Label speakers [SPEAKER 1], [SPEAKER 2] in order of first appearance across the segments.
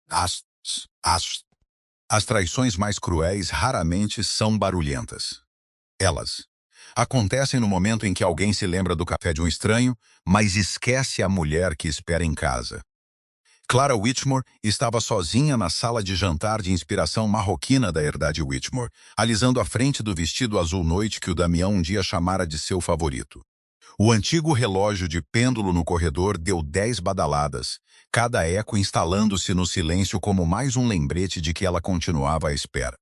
[SPEAKER 1] As, as, as traições mais cruéis raramente são barulhentas. Elas acontecem no momento em que alguém se lembra do café de um estranho, mas esquece a mulher que espera em casa. Clara Whitmore estava sozinha na sala de jantar de inspiração marroquina da herdade Whitmore, alisando a frente do vestido azul noite que o Damião um dia chamara de seu favorito. O antigo relógio de pêndulo no corredor deu 10 badaladas, cada eco instalando-se no silêncio como mais um lembrete de que ela continuava à espera.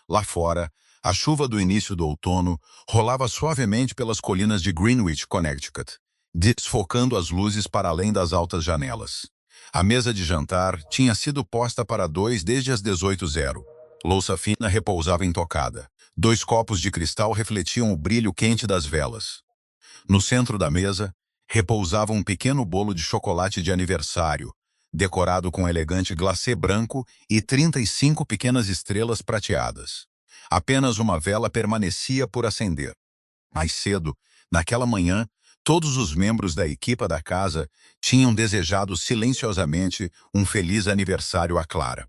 [SPEAKER 1] Lá fora, a chuva do início do outono rolava suavemente pelas colinas de Greenwich, Connecticut, desfocando as luzes para além das altas janelas. A mesa de jantar tinha sido posta para dois desde as 18h. Louça fina repousava intocada. 2 copos de cristal refletiam o brilho quente das velas. No centro da mesa, repousava um pequeno bolo de chocolate de aniversário, decorado com elegante glacê branco e 35 pequenas estrelas prateadas. Apenas uma vela permanecia por acender. Mais cedo, naquela manhã, todos os membros da equipa da casa tinham desejado silenciosamente um feliz aniversário a Clara.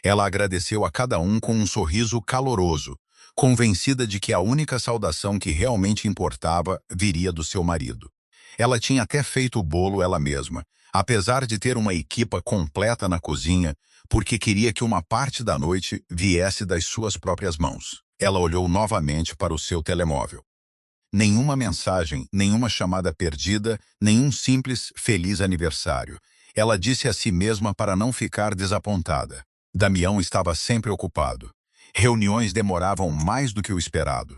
[SPEAKER 1] Ela agradeceu a cada um com um sorriso caloroso, convencida de que a única saudação que realmente importava viria do seu marido. Ela tinha até feito o bolo ela mesma, apesar de ter uma equipa completa na cozinha, porque queria que uma parte da noite viesse das suas próprias mãos. Ela olhou novamente para o seu telemóvel. Nenhuma mensagem, nenhuma chamada perdida, nenhum simples feliz aniversário. Ela disse a si mesma para não ficar desapontada. Damião estava sempre ocupado. Reuniões demoravam mais do que o esperado.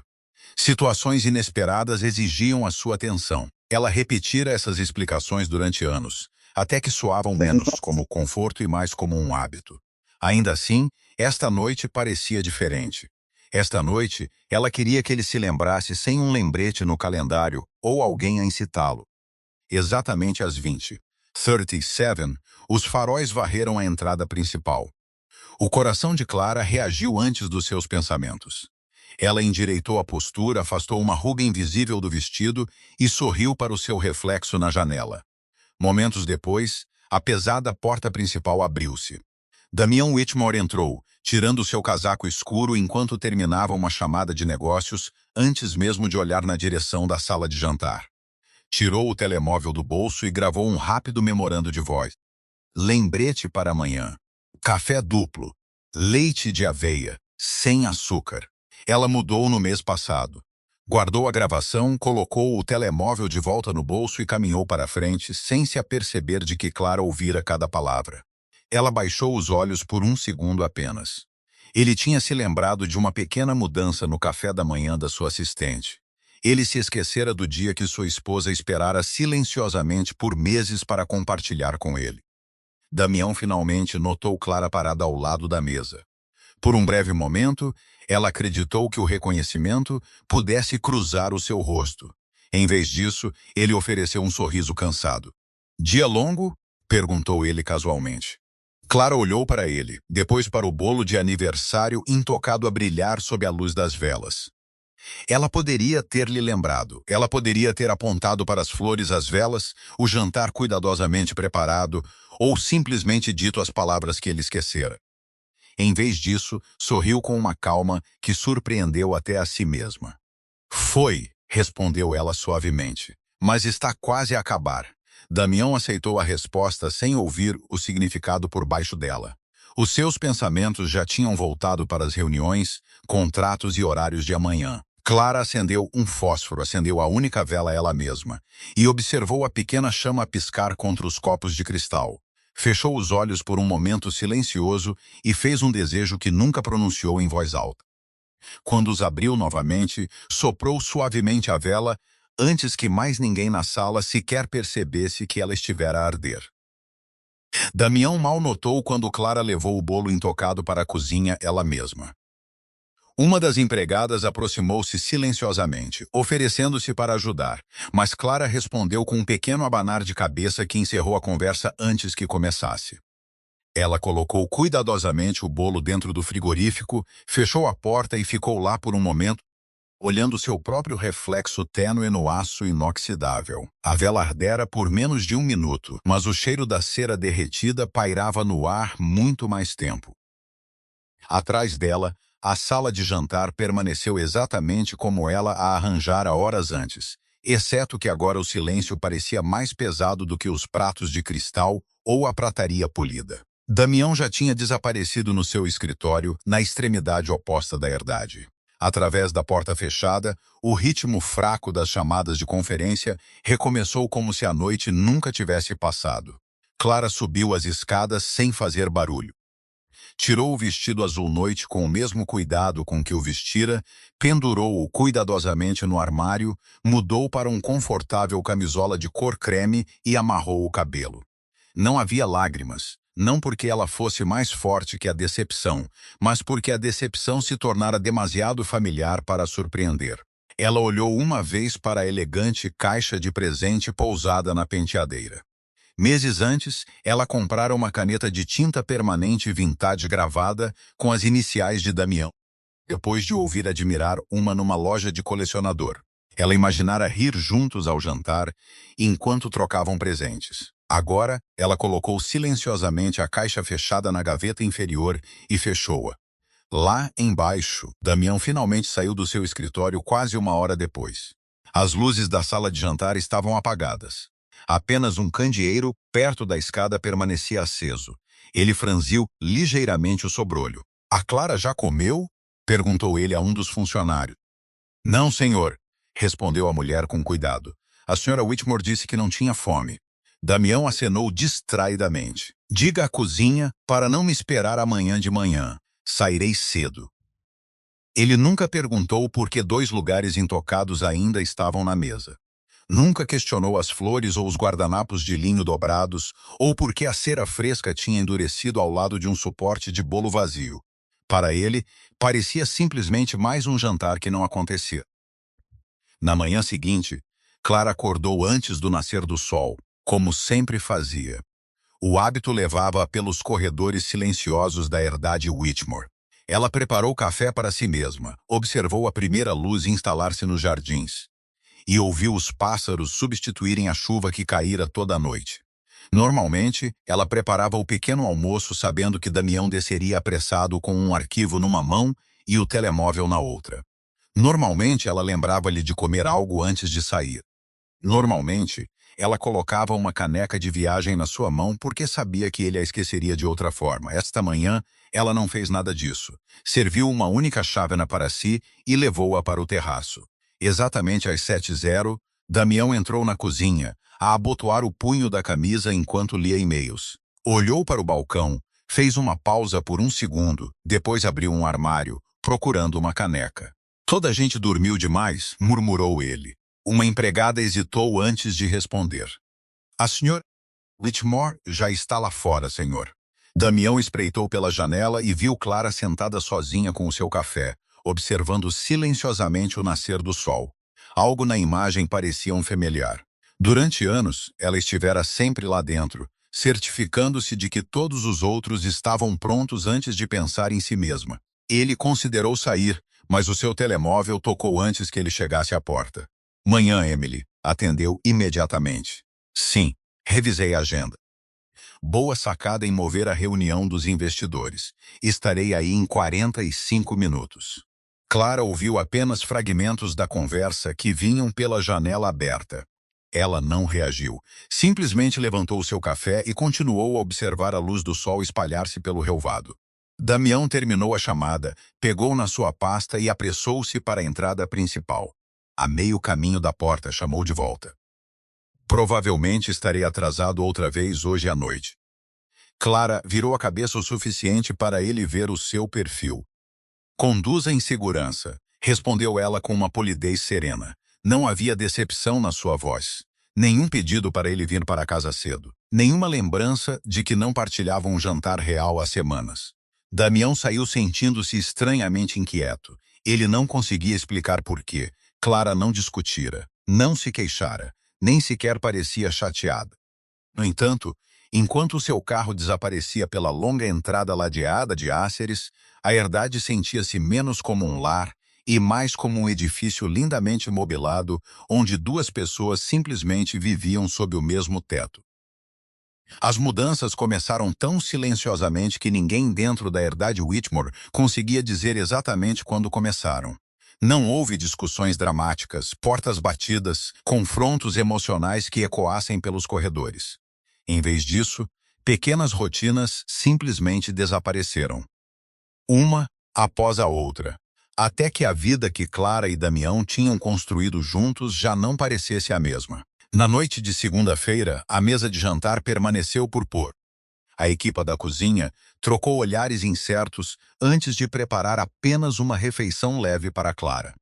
[SPEAKER 1] Situações inesperadas exigiam a sua atenção. Ela repetira essas explicações durante anos, até que soavam menos como conforto e mais como um hábito. Ainda assim, esta noite parecia diferente. Esta noite, ela queria que ele se lembrasse sem um lembrete no calendário ou alguém a incitá-lo. Exatamente às 20h37, os faróis varreram a entrada principal. O coração de Clara reagiu antes dos seus pensamentos. Ela endireitou a postura, afastou uma ruga invisível do vestido e sorriu para o seu reflexo na janela. Momentos depois, a pesada porta principal abriu-se. Damião Whitmore entrou, tirando seu casaco escuro enquanto terminava uma chamada de negócios, antes mesmo de olhar na direção da sala de jantar. Tirou o telemóvel do bolso e gravou um rápido memorando de voz. Lembrete para amanhã. Café duplo. Leite de aveia. Sem açúcar. Ela mudou no mês passado. Guardou a gravação, colocou o telemóvel de volta no bolso e caminhou para a frente, sem se aperceber de que Clara ouvira cada palavra. Ela baixou os olhos por um segundo apenas. Ele tinha se lembrado de uma pequena mudança no café da manhã da sua assistente. Ele se esquecera do dia que sua esposa esperara silenciosamente por meses para compartilhar com ele. Damião finalmente notou Clara parada ao lado da mesa. Por um breve momento, ela acreditou que o reconhecimento pudesse cruzar o seu rosto. Em vez disso, ele ofereceu um sorriso cansado. "Dia longo?" perguntou ele casualmente. Clara olhou para ele, depois para o bolo de aniversário intocado a brilhar sob a luz das velas. Ela poderia ter lhe lembrado, ela poderia ter apontado para as flores, as velas, o jantar cuidadosamente preparado, ou simplesmente dito as palavras que ele esquecera. Em vez disso, sorriu com uma calma que surpreendeu até a si mesma. "Foi", respondeu ela suavemente, "mas está quase a acabar." Damião aceitou a resposta sem ouvir o significado por baixo dela. Os seus pensamentos já tinham voltado para as reuniões, contratos e horários de amanhã. Clara acendeu um fósforo, acendeu a única vela ela mesma, e observou a pequena chama piscar contra os copos de cristal. Fechou os olhos por um momento silencioso e fez um desejo que nunca pronunciou em voz alta. Quando os abriu novamente, soprou suavemente a vela, antes que mais ninguém na sala sequer percebesse que ela estivera a arder. Damião mal notou quando Clara levou o bolo intocado para a cozinha ela mesma. Uma das empregadas aproximou-se silenciosamente, oferecendo-se para ajudar, mas Clara respondeu com um pequeno abanar de cabeça que encerrou a conversa antes que começasse. Ela colocou cuidadosamente o bolo dentro do frigorífico, fechou a porta e ficou lá por um momento, olhando seu próprio reflexo tênue no aço inoxidável. A vela ardera por menos de 1 minuto, mas o cheiro da cera derretida pairava no ar muito mais tempo. Atrás dela, a sala de jantar permaneceu exatamente como ela a arranjara horas antes, exceto que agora o silêncio parecia mais pesado do que os pratos de cristal ou a prataria polida. Damião já tinha desaparecido no seu escritório, na extremidade oposta da herdade. Através da porta fechada, o ritmo fraco das chamadas de conferência recomeçou como se a noite nunca tivesse passado. Clara subiu as escadas sem fazer barulho. Tirou o vestido azul noite com o mesmo cuidado com que o vestira, pendurou-o cuidadosamente no armário, mudou para um confortável camisola de cor creme e amarrou o cabelo. Não havia lágrimas, não porque ela fosse mais forte que a decepção, mas porque a decepção se tornara demasiado familiar para a surpreender. Ela olhou uma vez para a elegante caixa de presente pousada na penteadeira. Meses antes, ela comprara uma caneta de tinta permanente vintage gravada com as iniciais de Damião, depois de ouvir admirar uma numa loja de colecionador. Ela imaginara rir juntos ao jantar, enquanto trocavam presentes. Agora, ela colocou silenciosamente a caixa fechada na gaveta inferior e fechou-a. Lá embaixo, Damião finalmente saiu do seu escritório quase 1 hora depois. As luzes da sala de jantar estavam apagadas. Apenas um candeeiro perto da escada permanecia aceso. Ele franziu ligeiramente o sobrolho. "A Clara já comeu?" perguntou ele a um dos funcionários. "Não, senhor", respondeu a mulher com cuidado. "A senhora Whitmore disse que não tinha fome." Damião acenou distraidamente. "Diga à cozinha para não me esperar amanhã de manhã. Sairei cedo." Ele nunca perguntou por que 2 lugares intocados ainda estavam na mesa. Nunca questionou as flores ou os guardanapos de linho dobrados, ou por que a cera fresca tinha endurecido ao lado de um suporte de bolo vazio. Para ele, parecia simplesmente mais um jantar que não acontecia. Na manhã seguinte, Clara acordou antes do nascer do sol, como sempre fazia. O hábito levava-a pelos corredores silenciosos da herdade Whitmore. Ela preparou café para si mesma, observou a primeira luz instalar-se nos jardins e ouviu os pássaros substituírem a chuva que caíra toda a noite. Normalmente, ela preparava o pequeno almoço sabendo que Damião desceria apressado com um arquivo numa mão e o telemóvel na outra. Normalmente, ela lembrava-lhe de comer algo antes de sair. Normalmente, ela colocava uma caneca de viagem na sua mão porque sabia que ele a esqueceria de outra forma. Esta manhã, ela não fez nada disso. Serviu uma única chávena para si e levou-a para o terraço. Exatamente às 7h, Damião entrou na cozinha, a abotoar o punho da camisa enquanto lia e-mails. Olhou para o balcão, fez uma pausa por 1 segundo, depois abriu um armário, procurando uma caneca. "Toda a gente dormiu demais", murmurou ele. Uma empregada hesitou antes de responder. "A senhora Whitmore já está lá fora, senhor." Damião espreitou pela janela e viu Clara sentada sozinha com o seu café, observando silenciosamente o nascer do sol. Algo na imagem parecia um familiar. Durante anos, ela estivera sempre lá dentro, certificando-se de que todos os outros estavam prontos antes de pensar em si mesma. Ele considerou sair, mas o seu telemóvel tocou antes que ele chegasse à porta. "Manhã, Emily", atendeu imediatamente. "Sim, revisei a agenda." "Boa sacada em mover a reunião dos investidores. Estarei aí em 45 minutos." Clara ouviu apenas fragmentos da conversa que vinham pela janela aberta. Ela não reagiu. Simplesmente levantou seu café e continuou a observar a luz do sol espalhar-se pelo relvado. Damião terminou a chamada, pegou na sua pasta e apressou-se para a entrada principal. A meio caminho da porta, chamou de volta. "Provavelmente estarei atrasado outra vez hoje à noite." Clara virou a cabeça o suficiente para ele ver o seu perfil. "Conduza em segurança", respondeu ela com uma polidez serena. Não havia decepção na sua voz. Nenhum pedido para ele vir para casa cedo. Nenhuma lembrança de que não partilhavam um jantar real há semanas. Damião saiu sentindo-se estranhamente inquieto. Ele não conseguia explicar por quê. Clara não discutira, não se queixara, nem sequer parecia chateada. No entanto, enquanto seu carro desaparecia pela longa entrada ladeada de áceres, a herdade sentia-se menos como um lar e mais como um edifício lindamente mobilado, onde duas pessoas simplesmente viviam sob o mesmo teto. As mudanças começaram tão silenciosamente que ninguém dentro da herdade Whitmore conseguia dizer exatamente quando começaram. Não houve discussões dramáticas, portas batidas, confrontos emocionais que ecoassem pelos corredores. Em vez disso, pequenas rotinas simplesmente desapareceram. Uma após a outra, até que a vida que Clara e Damião tinham construído juntos já não parecesse a mesma. Na noite de segunda-feira, a mesa de jantar permaneceu por pôr. A equipa da cozinha trocou olhares incertos antes de preparar apenas uma refeição leve para Clara.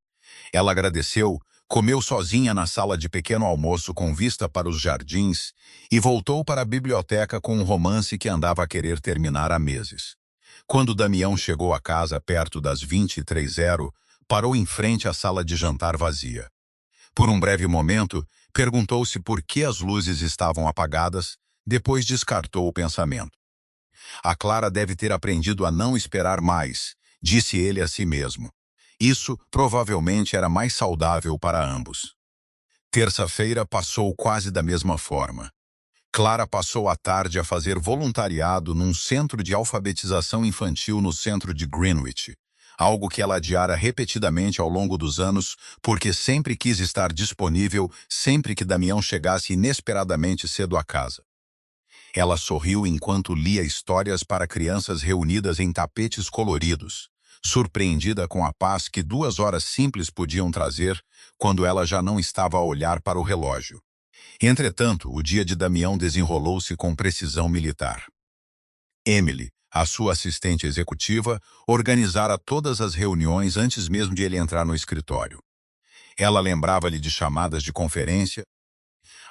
[SPEAKER 1] Ela agradeceu, comeu sozinha na sala de pequeno almoço com vista para os jardins e voltou para a biblioteca com um romance que andava a querer terminar há meses. Quando Damião chegou à casa perto das 23h, parou em frente à sala de jantar vazia. Por um breve momento, perguntou-se por que as luzes estavam apagadas, depois descartou o pensamento. A Clara deve ter aprendido a não esperar mais, disse ele a si mesmo. Isso provavelmente era mais saudável para ambos. Terça-feira passou quase da mesma forma. Clara passou a tarde a fazer voluntariado num centro de alfabetização infantil no centro de Greenwich, algo que ela adiara repetidamente ao longo dos anos porque sempre quis estar disponível sempre que Damião chegasse inesperadamente cedo à casa. Ela sorriu enquanto lia histórias para crianças reunidas em tapetes coloridos, surpreendida com a paz que 2 horas simples podiam trazer quando ela já não estava a olhar para o relógio. Entretanto, o dia de Damião desenrolou-se com precisão militar. Emily, a sua assistente executiva, organizara todas as reuniões antes mesmo de ele entrar no escritório. Ela lembrava-lhe de chamadas de conferência,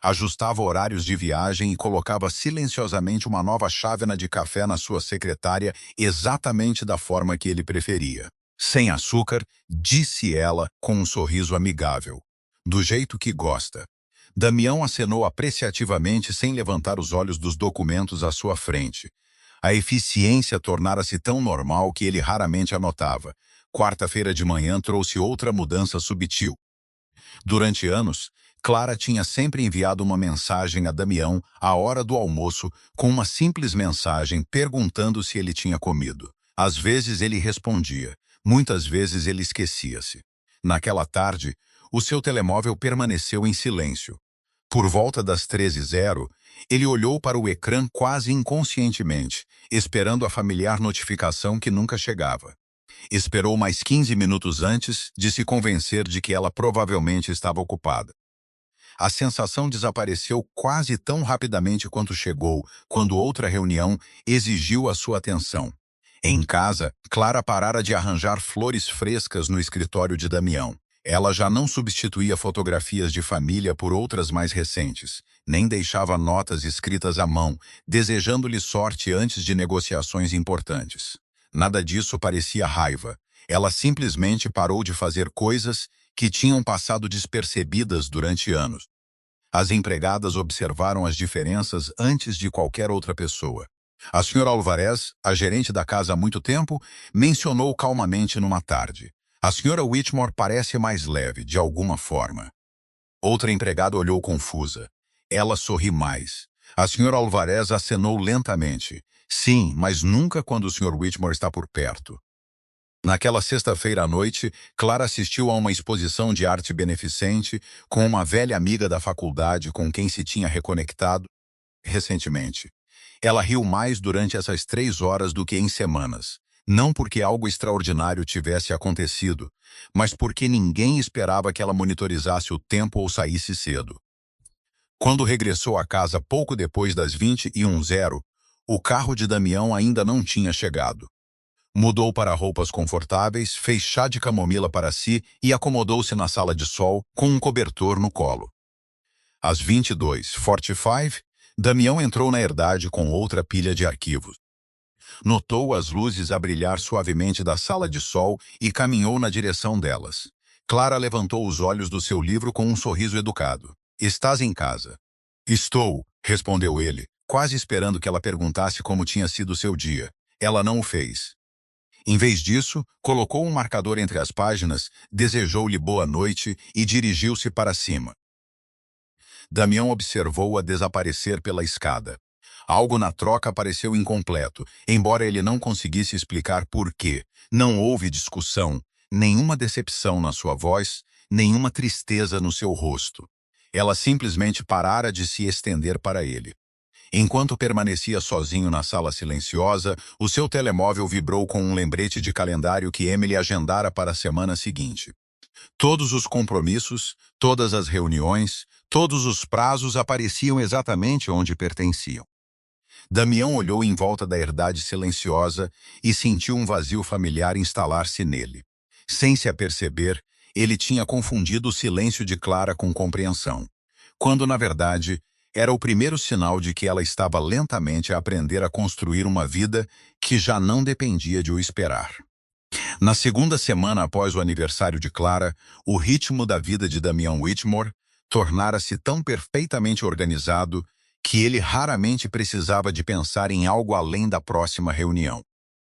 [SPEAKER 1] ajustava horários de viagem e colocava silenciosamente uma nova chávena de café na sua secretária exatamente da forma que ele preferia. Sem açúcar, disse ela com um sorriso amigável. Do jeito que gosta. Damião acenou apreciativamente sem levantar os olhos dos documentos à sua frente. A eficiência tornara-se tão normal que ele raramente a notava. Quarta-feira de manhã trouxe outra mudança subtil. Durante anos, Clara tinha sempre enviado uma mensagem a Damião à hora do almoço com uma simples mensagem perguntando se ele tinha comido. Às vezes ele respondia, muitas vezes ele esquecia-se. Naquela tarde, o seu telemóvel permaneceu em silêncio. Por volta das 13h, ele olhou para o ecrã quase inconscientemente, esperando a familiar notificação que nunca chegava. Esperou mais 15 minutos antes de se convencer de que ela provavelmente estava ocupada. A sensação desapareceu quase tão rapidamente quanto chegou, quando outra reunião exigiu a sua atenção. Em casa, Clara parara de arranjar flores frescas no escritório de Damião. Ela já não substituía fotografias de família por outras mais recentes, nem deixava notas escritas à mão, desejando-lhe sorte antes de negociações importantes. Nada disso parecia raiva. Ela simplesmente parou de fazer coisas que tinham passado despercebidas durante anos. As empregadas observaram as diferenças antes de qualquer outra pessoa. A senhora Alvarez, a gerente da casa há muito tempo, mencionou calmamente numa tarde. A senhora Whitmore parece mais leve, de alguma forma. Outra empregada olhou confusa. Ela sorri mais. A senhora Alvarez acenou lentamente. Sim, mas nunca quando o senhor Whitmore está por perto. Naquela sexta-feira à noite, Clara assistiu a uma exposição de arte beneficente com uma velha amiga da faculdade com quem se tinha reconectado recentemente. Ela riu mais durante essas 3 horas do que em semanas. Não porque algo extraordinário tivesse acontecido, mas porque ninguém esperava que ela monitorizasse o tempo ou saísse cedo. Quando regressou à casa pouco depois das 21h, o carro de Damião ainda não tinha chegado. Mudou para roupas confortáveis, fez chá de camomila para si e acomodou-se na sala de sol com um cobertor no colo. Às 22h45, Damião entrou na herdade com outra pilha de arquivos. Notou as luzes a brilhar suavemente da sala de sol e caminhou na direção delas. Clara levantou os olhos do seu livro com um sorriso educado. Estás em casa? Estou, respondeu ele, quase esperando que ela perguntasse como tinha sido seu dia. Ela não o fez. Em vez disso, colocou um marcador entre as páginas, desejou-lhe boa noite e dirigiu-se para cima. Damião observou-a desaparecer pela escada. Algo na troca pareceu incompleto, embora ele não conseguisse explicar por quê. Não houve discussão, nenhuma decepção na sua voz, nenhuma tristeza no seu rosto. Ela simplesmente parara de se estender para ele. Enquanto permanecia sozinho na sala silenciosa, o seu telemóvel vibrou com um lembrete de calendário que Emily agendara para a semana seguinte. Todos os compromissos, todas as reuniões, todos os prazos apareciam exatamente onde pertenciam. Damião olhou em volta da herdade silenciosa e sentiu um vazio familiar instalar-se nele. Sem se aperceber, ele tinha confundido o silêncio de Clara com compreensão, quando, na verdade, era o primeiro sinal de que ela estava lentamente a aprender a construir uma vida que já não dependia de o esperar. Na segunda semana após o aniversário de Clara, o ritmo da vida de Damião Whitmore tornara-se tão perfeitamente organizado que ele raramente precisava de pensar em algo além da próxima reunião.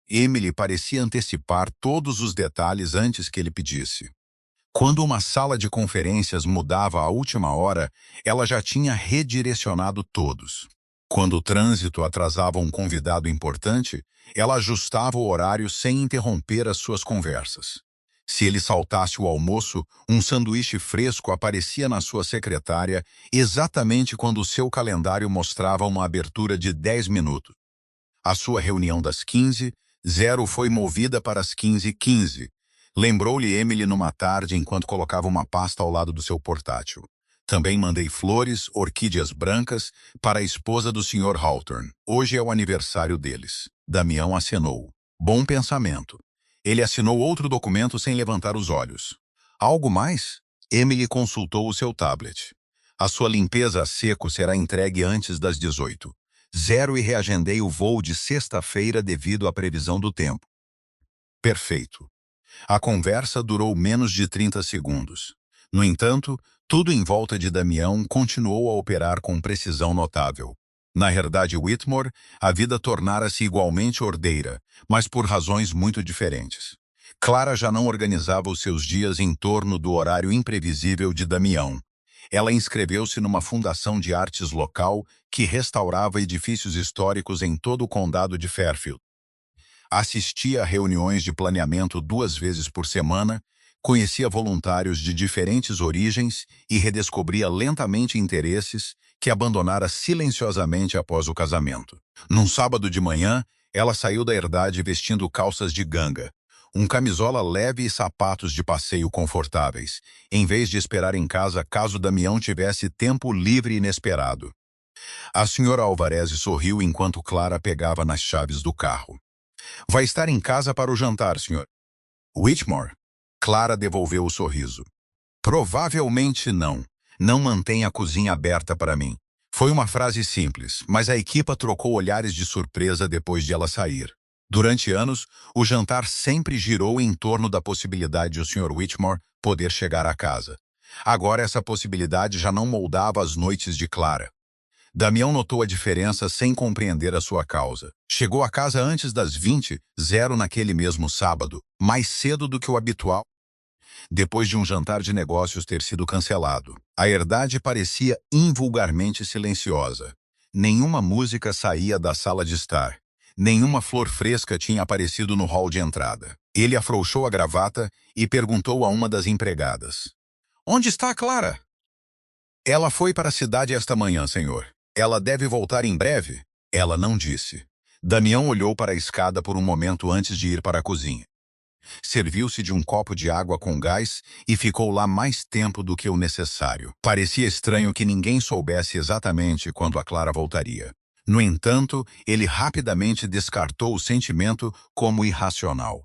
[SPEAKER 1] Emily parecia antecipar todos os detalhes antes que ele pedisse. Quando uma sala de conferências mudava à última hora, ela já tinha redirecionado todos. Quando o trânsito atrasava um convidado importante, ela ajustava o horário sem interromper as suas conversas. Se ele saltasse o almoço, um sanduíche fresco aparecia na sua secretária exatamente quando o seu calendário mostrava uma abertura de 10 minutos. A sua reunião das 15h foi movida para as 15h15. Lembrou-lhe Emily numa tarde enquanto colocava uma pasta ao lado do seu portátil. Também mandei flores, orquídeas brancas, para a esposa do Sr. Hawthorne. Hoje é o aniversário deles. Damião acenou. Bom pensamento. Ele assinou outro documento sem levantar os olhos. Algo mais? Emily consultou o seu tablet. A sua limpeza a seco será entregue antes das 18h. E reagendei o voo de sexta-feira devido à previsão do tempo. Perfeito. A conversa durou menos de 30 segundos. No entanto, tudo em volta de Damião continuou a operar com precisão notável. Na herdade Whitmore, a vida tornara-se igualmente ordeira, mas por razões muito diferentes. Clara já não organizava os seus dias em torno do horário imprevisível de Damião. Ela inscreveu-se numa fundação de artes local que restaurava edifícios históricos em todo o condado de Fairfield. Assistia a reuniões de planeamento 2 vezes por semana, conhecia voluntários de diferentes origens e redescobria lentamente interesses que abandonara silenciosamente após o casamento. Num sábado de manhã, ela saiu da herdade vestindo calças de ganga, um camisola leve e sapatos de passeio confortáveis, em vez de esperar em casa caso Damião tivesse tempo livre inesperado. A senhora Alvarez sorriu enquanto Clara pegava nas chaves do carro. Vai estar em casa para o jantar, senhor Whitmore? Clara devolveu o sorriso. Provavelmente não. Não mantém a cozinha aberta para mim. Foi uma frase simples, mas a equipa trocou olhares de surpresa depois de ela sair. Durante anos, o jantar sempre girou em torno da possibilidade de o Sr. Whitmore poder chegar à casa. Agora essa possibilidade já não moldava as noites de Clara. Damião notou a diferença sem compreender a sua causa. Chegou a casa antes das 20h naquele mesmo sábado, mais cedo do que o habitual. Depois de um jantar de negócios ter sido cancelado, a herdade parecia invulgarmente silenciosa. Nenhuma música saía da sala de estar. Nenhuma flor fresca tinha aparecido no hall de entrada. Ele afrouxou a gravata e perguntou a uma das empregadas. Onde está a Clara? Ela foi para a cidade esta manhã, senhor. Ela deve voltar em breve? Ela não disse. Damião olhou para a escada por um momento antes de ir para a cozinha. Serviu-se de um copo de água com gás e ficou lá mais tempo do que o necessário. Parecia estranho que ninguém soubesse exatamente quando a Clara voltaria. No entanto, ele rapidamente descartou o sentimento como irracional.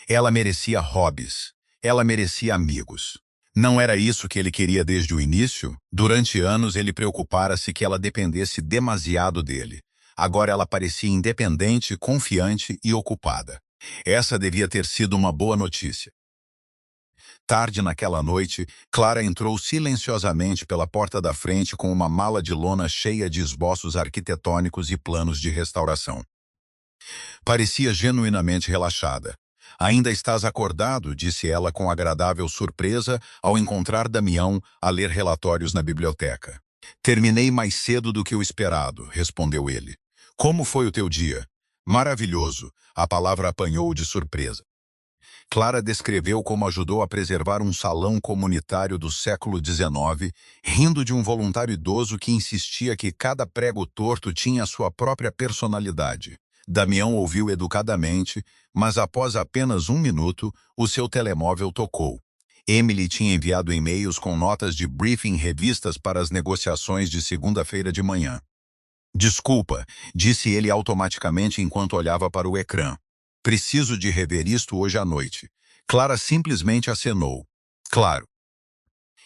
[SPEAKER 1] Ela merecia hobbies. Ela merecia amigos. Não era isso que ele queria desde o início? Durante anos ele preocupara-se que ela dependesse demasiado dele. Agora ela parecia independente, confiante e ocupada. Essa devia ter sido uma boa notícia. Tarde naquela noite, Clara entrou silenciosamente pela porta da frente com uma mala de lona cheia de esboços arquitetônicos e planos de restauração. Parecia genuinamente relaxada. Ainda estás acordado, disse ela com agradável surpresa ao encontrar Damião a ler relatórios na biblioteca. Terminei mais cedo do que o esperado, respondeu ele. Como foi o teu dia? Maravilhoso, a palavra apanhou-o de surpresa. Clara descreveu como ajudou a preservar um salão comunitário do século XIX, rindo de um voluntário idoso que insistia que cada prego torto tinha sua própria personalidade. Damião ouviu educadamente, mas após apenas um minuto, o seu telemóvel tocou. Emily tinha enviado e-mails com notas de briefing revistas para as negociações de segunda-feira de manhã. Desculpa, disse ele automaticamente enquanto olhava para o ecrã. Preciso de rever isto hoje à noite. Clara simplesmente acenou. Claro.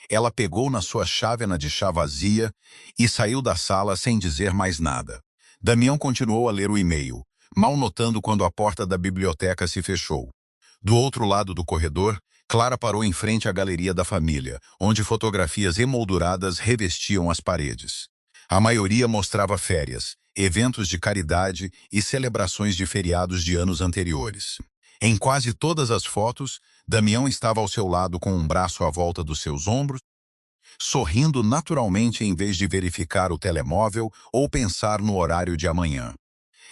[SPEAKER 1] Ela pegou na sua chávena de chá vazia e saiu da sala sem dizer mais nada. Damião continuou a ler o e-mail, mal notando quando a porta da biblioteca se fechou. Do outro lado do corredor, Clara parou em frente à galeria da família, onde fotografias emolduradas revestiam as paredes. A maioria mostrava férias, eventos de caridade e celebrações de feriados de anos anteriores. Em quase todas as fotos, Damião estava ao seu lado com um braço à volta dos seus ombros, sorrindo naturalmente em vez de verificar o telemóvel ou pensar no horário de amanhã.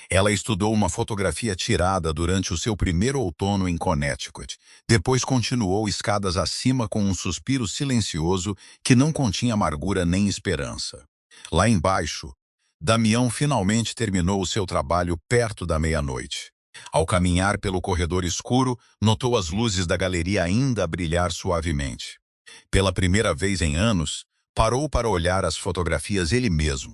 [SPEAKER 1] Ela estudou uma fotografia tirada durante o seu primeiro outono em Connecticut. Depois continuou escadas acima com um suspiro silencioso que não continha amargura nem esperança. Lá embaixo, Damião finalmente terminou o seu trabalho perto da meia-noite. Ao caminhar pelo corredor escuro, notou as luzes da galeria ainda a brilhar suavemente. Pela primeira vez em anos, parou para olhar as fotografias ele mesmo.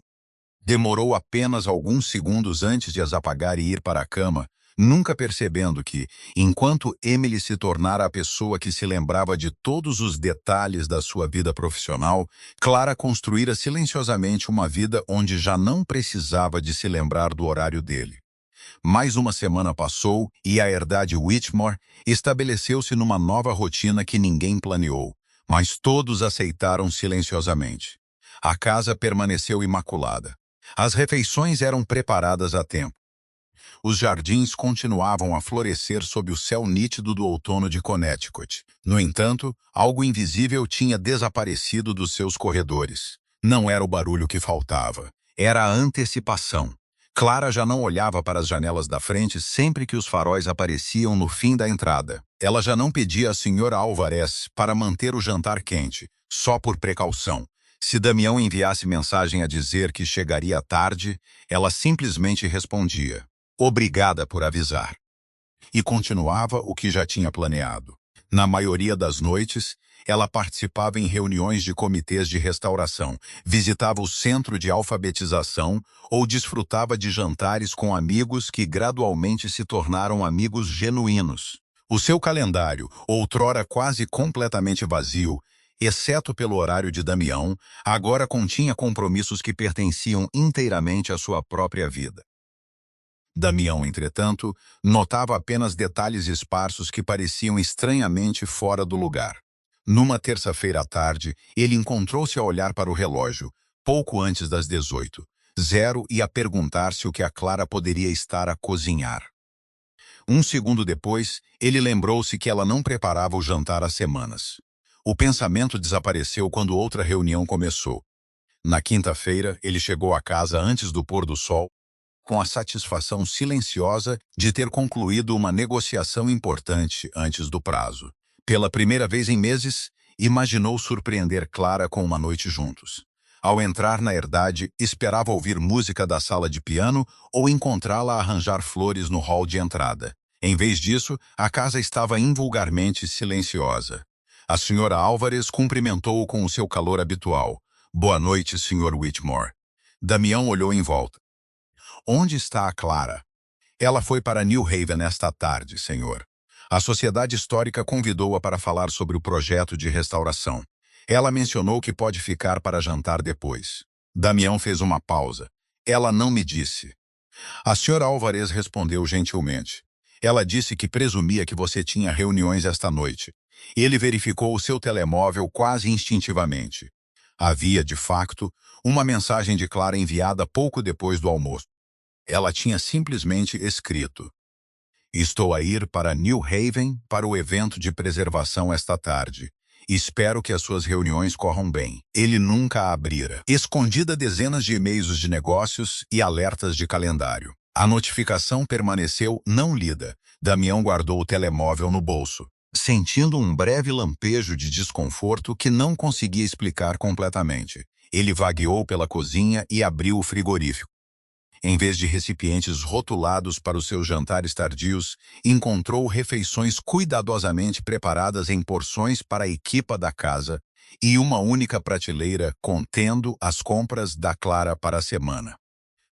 [SPEAKER 1] Demorou apenas alguns segundos antes de as apagar e ir para a cama, nunca percebendo que, enquanto Emily se tornara a pessoa que se lembrava de todos os detalhes da sua vida profissional, Clara construíra silenciosamente uma vida onde já não precisava de se lembrar do horário dele. Mais uma semana passou e a herdade Whitmore estabeleceu-se numa nova rotina que ninguém planeou, mas todos aceitaram silenciosamente. A casa permaneceu imaculada. As refeições eram preparadas a tempo. Os jardins continuavam a florescer sob o céu nítido do outono de Connecticut. No entanto, algo invisível tinha desaparecido dos seus corredores. Não era o barulho que faltava, era a antecipação. Clara já não olhava para as janelas da frente sempre que os faróis apareciam no fim da entrada. Ela já não pedia à senhora Alvarez para manter o jantar quente, só por precaução. Se Damião enviasse mensagem a dizer que chegaria tarde, ela simplesmente respondia, obrigada por avisar. E continuava o que já tinha planeado. Na maioria das noites, ela participava em reuniões de comitês de restauração, visitava o centro de alfabetização ou desfrutava de jantares com amigos que gradualmente se tornaram amigos genuínos. O seu calendário, outrora quase completamente vazio, exceto pelo horário de Damião, agora continha compromissos que pertenciam inteiramente à sua própria vida. Damião, entretanto, notava apenas detalhes esparsos que pareciam estranhamente fora do lugar. Numa terça-feira à tarde, ele encontrou-se a olhar para o relógio, pouco antes das 18h, e a perguntar-se o que a Clara poderia estar a cozinhar. Um segundo depois, ele lembrou-se que ela não preparava o jantar há semanas. O pensamento desapareceu quando outra reunião começou. Na quinta-feira, ele chegou à casa antes do pôr do sol, com a satisfação silenciosa de ter concluído uma negociação importante antes do prazo. Pela primeira vez em meses, imaginou surpreender Clara com uma noite juntos. Ao entrar na herdade, esperava ouvir música da sala de piano ou encontrá-la a arranjar flores no hall de entrada. Em vez disso, a casa estava invulgarmente silenciosa. A senhora Álvares cumprimentou-o com o seu calor habitual. Boa noite, Sr. Whitmore. Damião olhou em volta. Onde está a Clara? Ela foi para New Haven esta tarde, senhor. A Sociedade Histórica convidou-a para falar sobre o projeto de restauração. Ela mencionou que pode ficar para jantar depois. Damião fez uma pausa. Ela não me disse. A senhora Álvares respondeu gentilmente. Ela disse que presumia que você tinha reuniões esta noite. Ele verificou o seu telemóvel quase instintivamente. Havia, de facto, uma mensagem de Clara enviada pouco depois do almoço. Ela tinha simplesmente escrito: Estou a ir para New Haven para o evento de preservação esta tarde. Espero que as suas reuniões corram bem. Ele nunca a abrira. Escondida dezenas de e-mails de negócios e alertas de calendário. A notificação permaneceu não lida. Damião guardou o telemóvel no bolso, sentindo um breve lampejo de desconforto que não conseguia explicar completamente. Ele vagueou pela cozinha e abriu o frigorífico. Em vez de recipientes rotulados para os seus jantares tardios, encontrou refeições cuidadosamente preparadas em porções para a equipa da casa e uma única prateleira contendo as compras da Clara para a semana.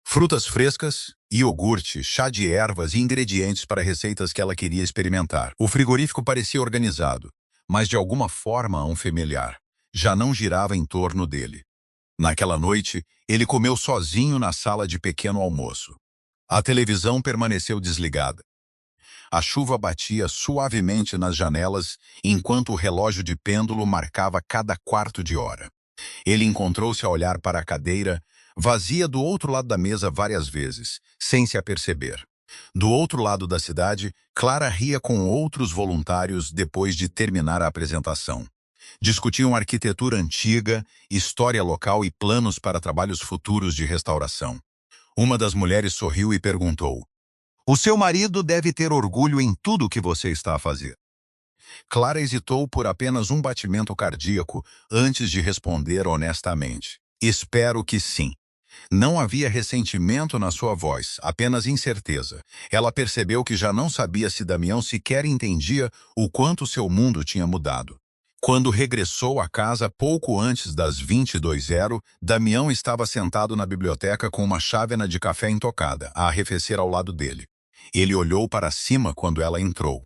[SPEAKER 1] Frutas frescas, iogurte, chá de ervas e ingredientes para receitas que ela queria experimentar. O frigorífico parecia organizado, mas de alguma forma unfamiliar. Já não girava em torno dele. Naquela noite, ele comeu sozinho na sala de pequeno almoço. A televisão permaneceu desligada. A chuva batia suavemente nas janelas, enquanto o relógio de pêndulo marcava cada quarto de hora. Ele encontrou-se a olhar para a cadeira, vazia do outro lado da mesa várias vezes, sem se aperceber. Do outro lado da cidade, Clara ria com outros voluntários depois de terminar a apresentação. Discutiam arquitetura antiga, história local e planos para trabalhos futuros de restauração. Uma das mulheres sorriu e perguntou: "O seu marido deve ter orgulho em tudo o que você está a fazer." Clara hesitou por apenas um batimento cardíaco antes de responder honestamente: "Espero que sim." Não havia ressentimento na sua voz, apenas incerteza. Ela percebeu que já não sabia se Damião sequer entendia o quanto seu mundo tinha mudado. Quando regressou à casa pouco antes das 22h, Damião estava sentado na biblioteca com uma chávena de café intocada, a arrefecer ao lado dele. Ele olhou para cima quando ela entrou.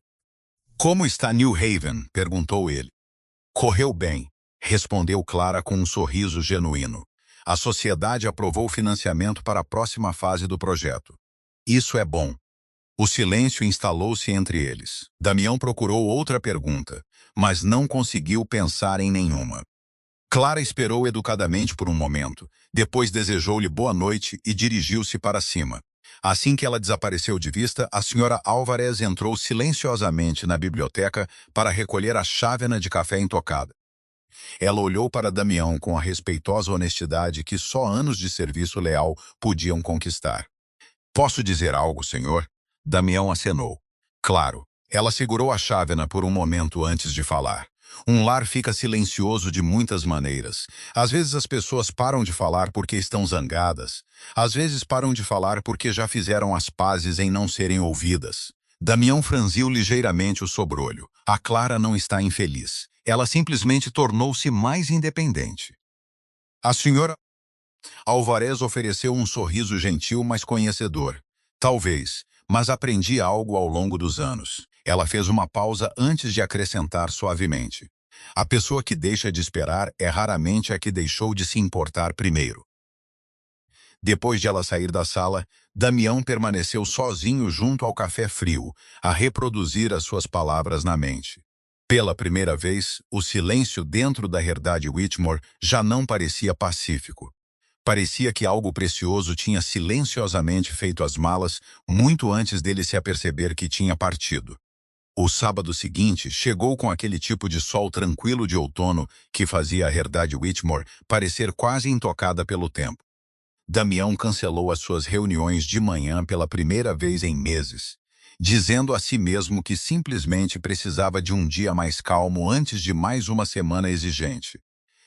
[SPEAKER 1] "Como está New Haven?" perguntou ele. "Correu bem", respondeu Clara com um sorriso genuíno. "A sociedade aprovou financiamento para a próxima fase do projeto. Isso é bom." O silêncio instalou-se entre eles. Damião procurou outra pergunta, mas não conseguiu pensar em nenhuma. Clara esperou educadamente por um momento, depois desejou-lhe boa noite e dirigiu-se para cima. Assim que ela desapareceu de vista, a senhora Álvarez entrou silenciosamente na biblioteca para recolher a chávena de café intocada. Ela olhou para Damião com a respeitosa honestidade que só anos de serviço leal podiam conquistar. "Posso dizer algo, senhor?" Damião acenou. "Claro." Ela segurou a chávena por um momento antes de falar. Um lar fica silencioso de muitas maneiras. Às vezes as pessoas param de falar porque estão zangadas. Às vezes param de falar porque já fizeram as pazes em não serem ouvidas. Damião franziu ligeiramente o sobrolho. A Clara não está infeliz. Ela simplesmente tornou-se mais independente. A senhora Alvarez ofereceu um sorriso gentil, mas conhecedor. "Talvez, mas aprendi algo ao longo dos anos." Ela fez uma pausa antes de acrescentar suavemente: "A pessoa que deixa de esperar é raramente a que deixou de se importar primeiro." Depois de ela sair da sala, Damião permaneceu sozinho junto ao café frio, a reproduzir as suas palavras na mente. Pela primeira vez, o silêncio dentro da herdade Whitmore já não parecia pacífico. Parecia que algo precioso tinha silenciosamente feito as malas muito antes dele se aperceber que tinha partido. O sábado seguinte chegou com aquele tipo de sol tranquilo de outono que fazia a herdade Whitmore parecer quase intocada pelo tempo. Damião cancelou as suas reuniões de manhã pela primeira vez em meses, dizendo a si mesmo que simplesmente precisava de um dia mais calmo antes de mais uma semana exigente.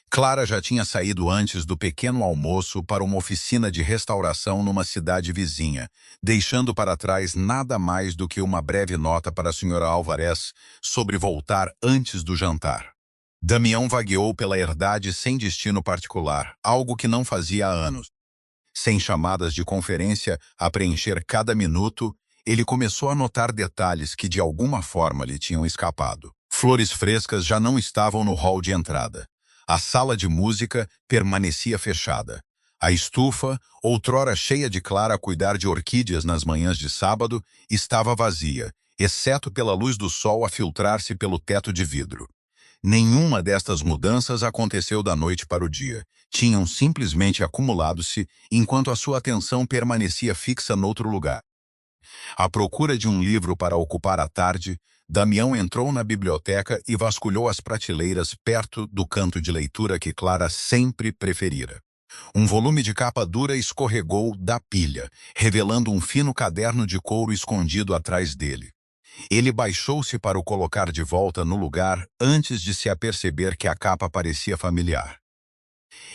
[SPEAKER 1] Clara já tinha saído antes do pequeno almoço para uma oficina de restauração numa cidade vizinha, deixando para trás nada mais do que uma breve nota para a senhora Alvarez sobre voltar antes do jantar. Damião vagueou pela herdade sem destino particular, algo que não fazia há anos. Sem chamadas de conferência a preencher cada minuto, ele começou a notar detalhes que de alguma forma lhe tinham escapado. Flores frescas já não estavam no hall de entrada. A sala de música permanecia fechada. A estufa, outrora cheia de Clara a cuidar de orquídeas nas manhãs de sábado, estava vazia, exceto pela luz do sol a filtrar-se pelo teto de vidro. Nenhuma destas mudanças aconteceu da noite para o dia. Tinham simplesmente acumulado-se enquanto a sua atenção permanecia fixa noutro lugar. À procura de um livro para ocupar a tarde, Damião entrou na biblioteca e vasculhou as prateleiras perto do canto de leitura que Clara sempre preferira. Um volume de capa dura escorregou da pilha, revelando um fino caderno de couro escondido atrás dele. Ele baixou-se para o colocar de volta no lugar antes de se aperceber que a capa parecia familiar.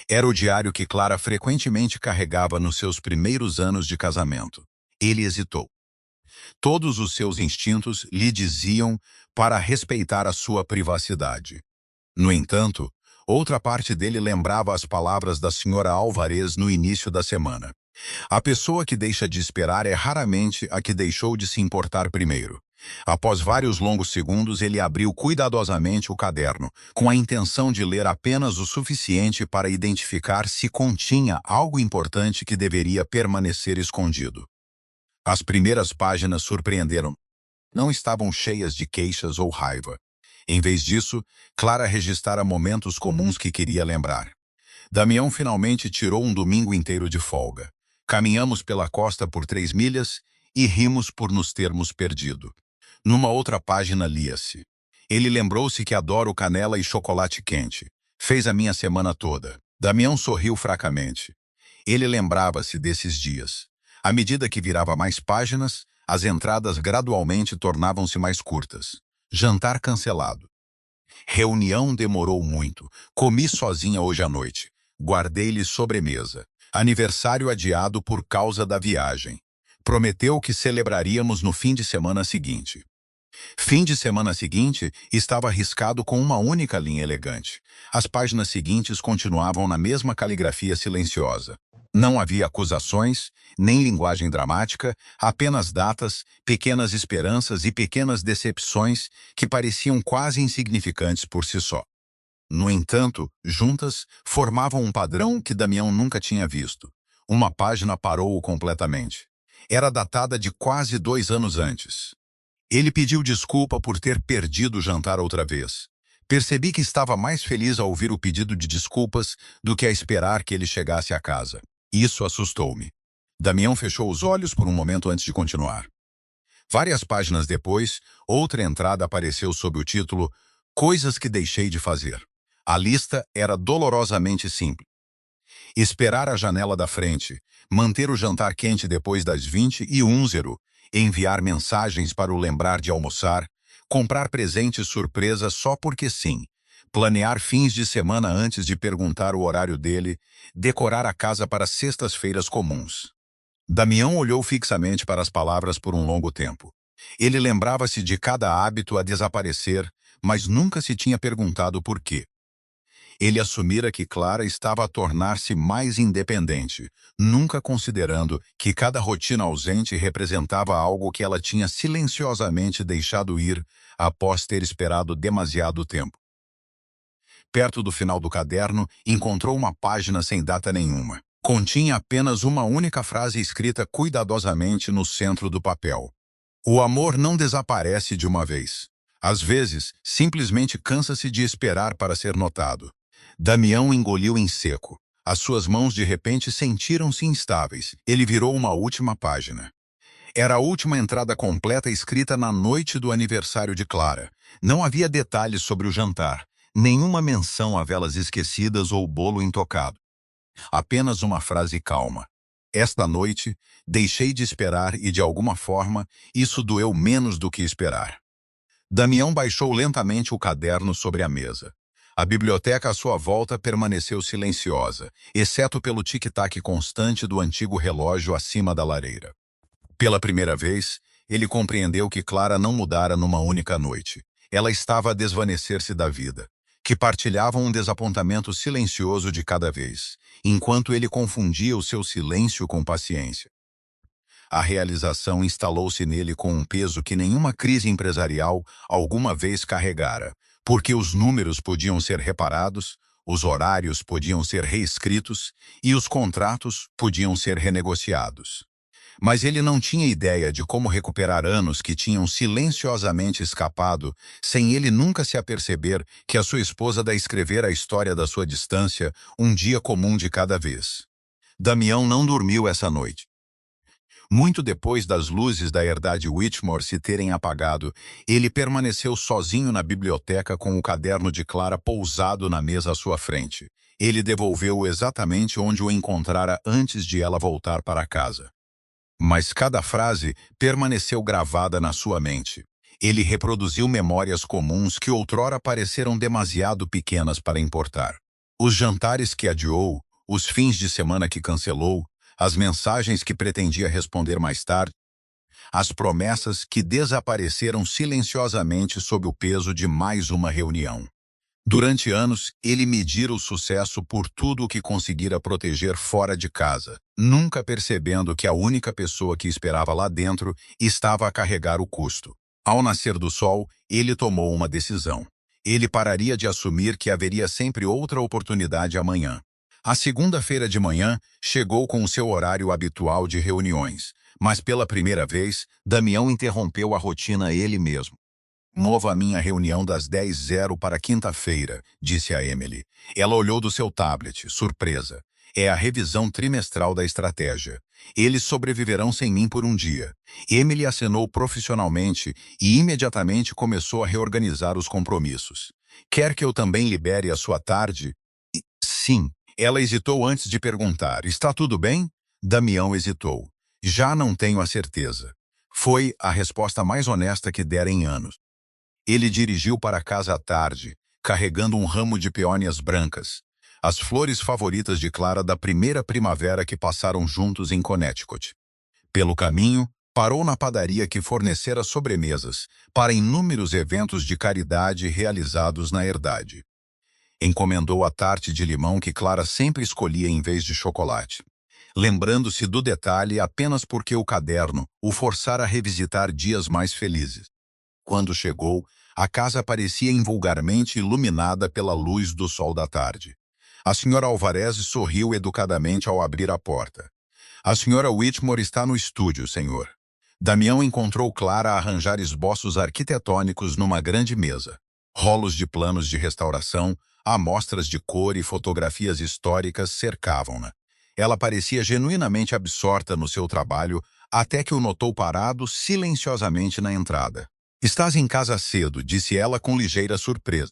[SPEAKER 1] Era o diário que Clara frequentemente carregava nos seus primeiros anos de casamento. Ele hesitou. Todos os seus instintos lhe diziam para respeitar a sua privacidade. No entanto, outra parte dele lembrava as palavras da senhora Alvarez no início da semana. A pessoa que deixa de esperar é raramente a que deixou de se importar primeiro. Após vários longos segundos, ele abriu cuidadosamente o caderno, com a intenção de ler apenas o suficiente para identificar se continha algo importante que deveria permanecer escondido. As primeiras páginas surpreenderam. Não estavam cheias de queixas ou raiva. Em vez disso, Clara registrara momentos comuns que queria lembrar. Damião finalmente tirou um domingo inteiro de folga. Caminhamos pela costa por 3 milhas e rimos por nos termos perdido. Numa outra página lia-se: ele lembrou-se que adoro canela e chocolate quente. Fez a minha semana toda. Damião sorriu fracamente. Ele lembrava-se desses dias. À medida que virava mais páginas, as entradas gradualmente tornavam-se mais curtas. Jantar cancelado. Reunião demorou muito. Comi sozinha hoje à noite. Guardei-lhe sobremesa. Aniversário adiado por causa da viagem. Prometeu que celebraríamos no fim de semana seguinte. Fim de semana seguinte estava riscado com uma única linha elegante. As páginas seguintes continuavam na mesma caligrafia silenciosa. Não havia acusações, nem linguagem dramática, apenas datas, pequenas esperanças e pequenas decepções que pareciam quase insignificantes por si só. No entanto, juntas, formavam um padrão que Damião nunca tinha visto. Uma página parou-o completamente. Era datada de quase 2 anos antes. Ele pediu desculpa por ter perdido o jantar outra vez. Percebi que estava mais feliz ao ouvir o pedido de desculpas do que a esperar que ele chegasse a casa. Isso assustou-me. Damião fechou os olhos por um momento antes de continuar. Várias páginas depois, outra entrada apareceu sob o título Coisas que deixei de fazer. A lista era dolorosamente simples. Esperar a janela da frente, manter o jantar quente depois das 20h, enviar mensagens para o lembrar de almoçar, comprar presentes surpresa só porque sim, planear fins de semana antes de perguntar o horário dele, decorar a casa para sextas-feiras comuns. Damião olhou fixamente para as palavras por um longo tempo. Ele lembrava-se de cada hábito a desaparecer, mas nunca se tinha perguntado por quê. Ele assumira que Clara estava a tornar-se mais independente, nunca considerando que cada rotina ausente representava algo que ela tinha silenciosamente deixado ir após ter esperado demasiado tempo. Perto do final do caderno, encontrou uma página sem data nenhuma. Continha apenas uma única frase escrita cuidadosamente no centro do papel. O amor não desaparece de uma vez. Às vezes, simplesmente cansa-se de esperar para ser notado. Damião engoliu em seco. As suas mãos de repente sentiram-se instáveis. Ele virou uma última página. Era a última entrada completa escrita na noite do aniversário de Clara. Não havia detalhes sobre o jantar, nenhuma menção a velas esquecidas ou bolo intocado. Apenas uma frase calma. Esta noite, deixei de esperar e, de alguma forma, isso doeu menos do que esperar. Damião baixou lentamente o caderno sobre a mesa. A biblioteca à sua volta permaneceu silenciosa, exceto pelo tic-tac constante do antigo relógio acima da lareira. Pela primeira vez, ele compreendeu que Clara não mudara numa única noite. Ela estava a desvanecer-se da vida, que partilhavam um desapontamento silencioso de cada vez, enquanto ele confundia o seu silêncio com paciência. A realização instalou-se nele com um peso que nenhuma crise empresarial alguma vez carregara, porque os números podiam ser reparados, os horários podiam ser reescritos e os contratos podiam ser renegociados. Mas ele não tinha ideia de como recuperar anos que tinham silenciosamente escapado, sem ele nunca se aperceber que a sua esposa da escrever a história da sua distância, um dia comum de cada vez. Damião não dormiu essa noite. Muito depois das luzes da herdade Whitmore se terem apagado, ele permaneceu sozinho na biblioteca com o caderno de Clara pousado na mesa à sua frente. Ele devolveu-o exatamente onde o encontrara antes de ela voltar para casa. Mas cada frase permaneceu gravada na sua mente. Ele reproduziu memórias comuns que outrora pareceram demasiado pequenas para importar. Os jantares que adiou, os fins de semana que cancelou, as mensagens que pretendia responder mais tarde, as promessas que desapareceram silenciosamente sob o peso de mais uma reunião. Durante anos, ele medira o sucesso por tudo o que conseguira proteger fora de casa, nunca percebendo que a única pessoa que esperava lá dentro estava a carregar o custo. Ao nascer do sol, ele tomou uma decisão. Ele pararia de assumir que haveria sempre outra oportunidade amanhã. A segunda-feira de manhã chegou com o seu horário habitual de reuniões, mas pela primeira vez, Damião interrompeu a rotina ele mesmo. Mova a minha reunião das 10h para quinta-feira, disse a Emily. Ela olhou do seu tablet, surpresa. É a revisão trimestral da estratégia. Eles sobreviverão sem mim por um dia. Emily acenou profissionalmente e imediatamente começou a reorganizar os compromissos. Quer que eu também libere a sua tarde? Sim. Ela hesitou antes de perguntar. Está tudo bem? Damião hesitou. Já não tenho a certeza. Foi a resposta mais honesta que dera em anos. Ele dirigiu para casa à tarde, carregando um ramo de peônias brancas, as flores favoritas de Clara da primeira primavera que passaram juntos em Connecticut. Pelo caminho, parou na padaria que fornecera sobremesas para inúmeros eventos de caridade realizados na herdade. Encomendou a tarte de limão que Clara sempre escolhia em vez de chocolate, lembrando-se do detalhe apenas porque o caderno o forçara a revisitar dias mais felizes. Quando chegou, a casa parecia invulgarmente iluminada pela luz do sol da tarde. A senhora Alvarez sorriu educadamente ao abrir a porta. A senhora Whitmore está no estúdio, senhor. Damião encontrou Clara a arranjar esboços arquitetônicos numa grande mesa. Rolos de planos de restauração, amostras de cor e fotografias históricas cercavam-na. Ela parecia genuinamente absorta no seu trabalho, até que o notou parado silenciosamente na entrada. Estás em casa cedo, disse ela com ligeira surpresa.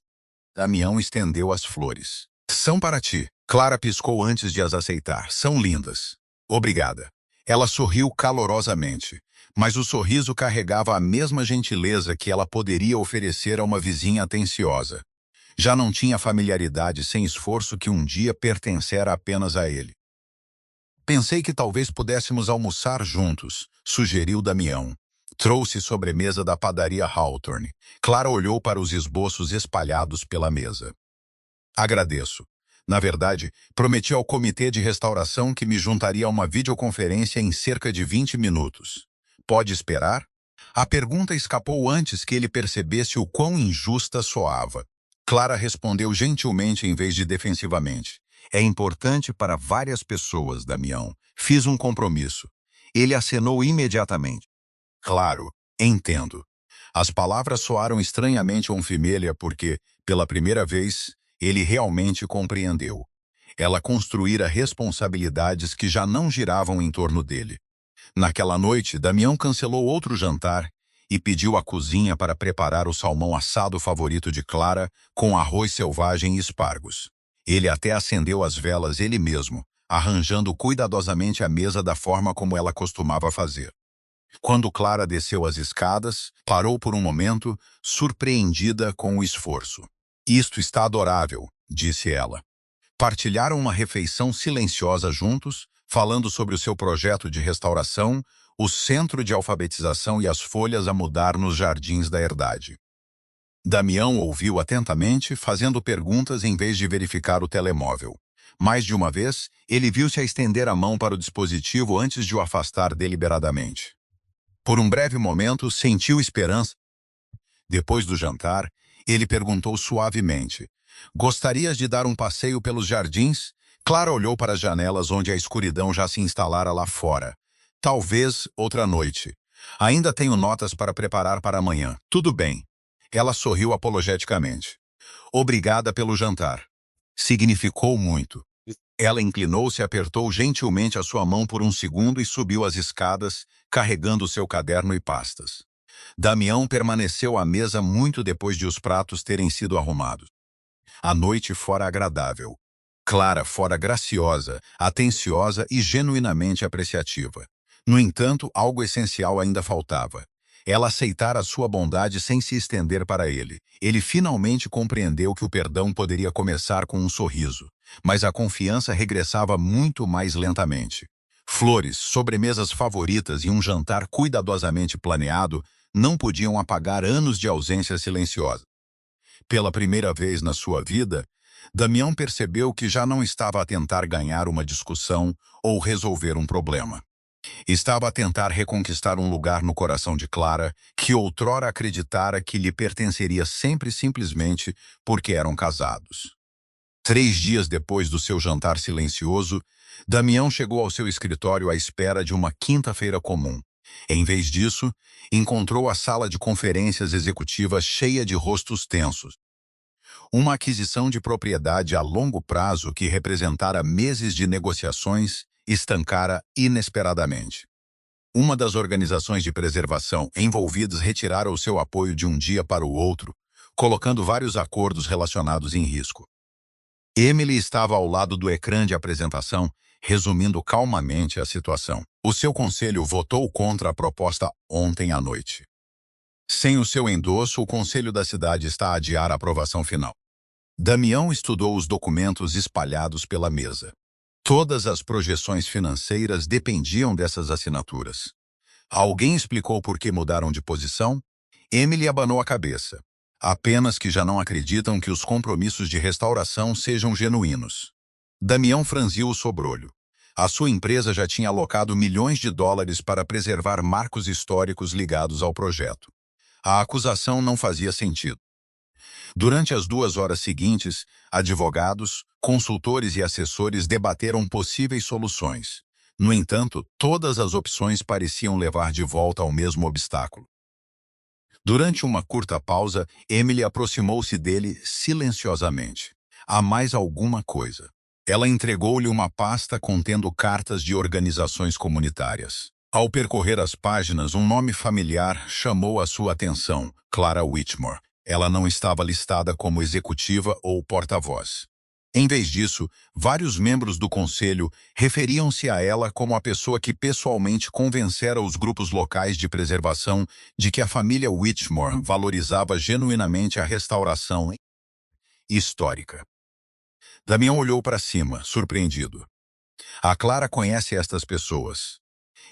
[SPEAKER 1] Damião estendeu as flores. São para ti. Clara piscou antes de as aceitar. São lindas. Obrigada. Ela sorriu calorosamente, mas o sorriso carregava a mesma gentileza que ela poderia oferecer a uma vizinha atenciosa. Já não tinha familiaridade sem esforço que um dia pertencera apenas a ele. Pensei que talvez pudéssemos almoçar juntos, sugeriu Damião. Trouxe sobremesa da padaria Hawthorne. Clara olhou para os esboços espalhados pela mesa. Agradeço. Na verdade, prometi ao comitê de restauração que me juntaria a uma videoconferência em cerca de 20 minutos. Pode esperar? A pergunta escapou antes que ele percebesse o quão injusta soava. Clara respondeu gentilmente em vez de defensivamente. É importante para várias pessoas, Damião. Fiz um compromisso. Ele acenou imediatamente. Claro, entendo. As palavras soaram estranhamente onfimélea porque, pela primeira vez, ele realmente compreendeu. Ela construíra responsabilidades que já não giravam em torno dele. Naquela noite, Damião cancelou outro jantar e pediu à cozinha para preparar o salmão assado favorito de Clara com arroz selvagem e espargos. Ele até acendeu as velas ele mesmo, arranjando cuidadosamente a mesa da forma como ela costumava fazer. Quando Clara desceu as escadas, parou por um momento, surpreendida com o esforço. Isto está adorável, disse ela. Partilharam uma refeição silenciosa juntos, falando sobre o seu projeto de restauração, o centro de alfabetização e as folhas a mudar nos jardins da herdade. Damião ouviu atentamente, fazendo perguntas em vez de verificar o telemóvel. Mais de uma vez, ele viu-se a estender a mão para o dispositivo antes de o afastar deliberadamente. Por um breve momento, sentiu esperança. Depois do jantar, ele perguntou suavemente. Gostarias de dar um passeio pelos jardins? Clara olhou para as janelas onde a escuridão já se instalara lá fora. Talvez outra noite. Ainda tenho notas para preparar para amanhã. Tudo bem. Ela sorriu apologeticamente. Obrigada pelo jantar. Significou muito. Ela inclinou-se e apertou gentilmente a sua mão por um segundo e subiu as escadas, carregando seu caderno e pastas. Damião permaneceu à mesa muito depois de os pratos terem sido arrumados. A noite fora agradável. Clara fora graciosa, atenciosa e genuinamente apreciativa. No entanto, algo essencial ainda faltava. Ela aceitara a sua bondade sem se estender para ele. Ele finalmente compreendeu que o perdão poderia começar com um sorriso, mas a confiança regressava muito mais lentamente. Flores, sobremesas favoritas e um jantar cuidadosamente planeado não podiam apagar anos de ausência silenciosa. Pela primeira vez na sua vida, Damião percebeu que já não estava a tentar ganhar uma discussão ou resolver um problema. Estava a tentar reconquistar um lugar no coração de Clara, que outrora acreditara que lhe pertenceria sempre simplesmente porque eram casados. 3 dias depois do seu jantar silencioso, Damião chegou ao seu escritório à espera de uma quinta-feira comum. Em vez disso, encontrou a sala de conferências executiva cheia de rostos tensos. Uma aquisição de propriedade a longo prazo que representara meses de negociações estancara inesperadamente. Uma das organizações de preservação envolvidas retirara o seu apoio de um dia para o outro, colocando vários acordos relacionados em risco. Emily estava ao lado do ecrã de apresentação, resumindo calmamente a situação. O seu conselho votou contra a proposta ontem à noite. Sem o seu endosso, o conselho da cidade está a adiar a aprovação final. Damião estudou os documentos espalhados pela mesa. Todas as projeções financeiras dependiam dessas assinaturas. Alguém explicou por que mudaram de posição? Emily abanou a cabeça. Apenas que já não acreditam que os compromissos de restauração sejam genuínos. Damião franziu o sobrolho. A sua empresa já tinha alocado milhões de dólares para preservar marcos históricos ligados ao projeto. A acusação não fazia sentido. Durante as 2 horas seguintes, advogados, consultores e assessores debateram possíveis soluções. No entanto, todas as opções pareciam levar de volta ao mesmo obstáculo. Durante uma curta pausa, Emily aproximou-se dele silenciosamente. Há mais alguma coisa. Ela entregou-lhe uma pasta contendo cartas de organizações comunitárias. Ao percorrer as páginas, um nome familiar chamou a sua atenção: Clara Whitmore. Ela não estava listada como executiva ou porta-voz. Em vez disso, vários membros do conselho referiam-se a ela como a pessoa que pessoalmente convencera os grupos locais de preservação de que a família Whitmore valorizava genuinamente a restauração histórica. Damião olhou para cima, surpreendido. A Clara conhece estas pessoas.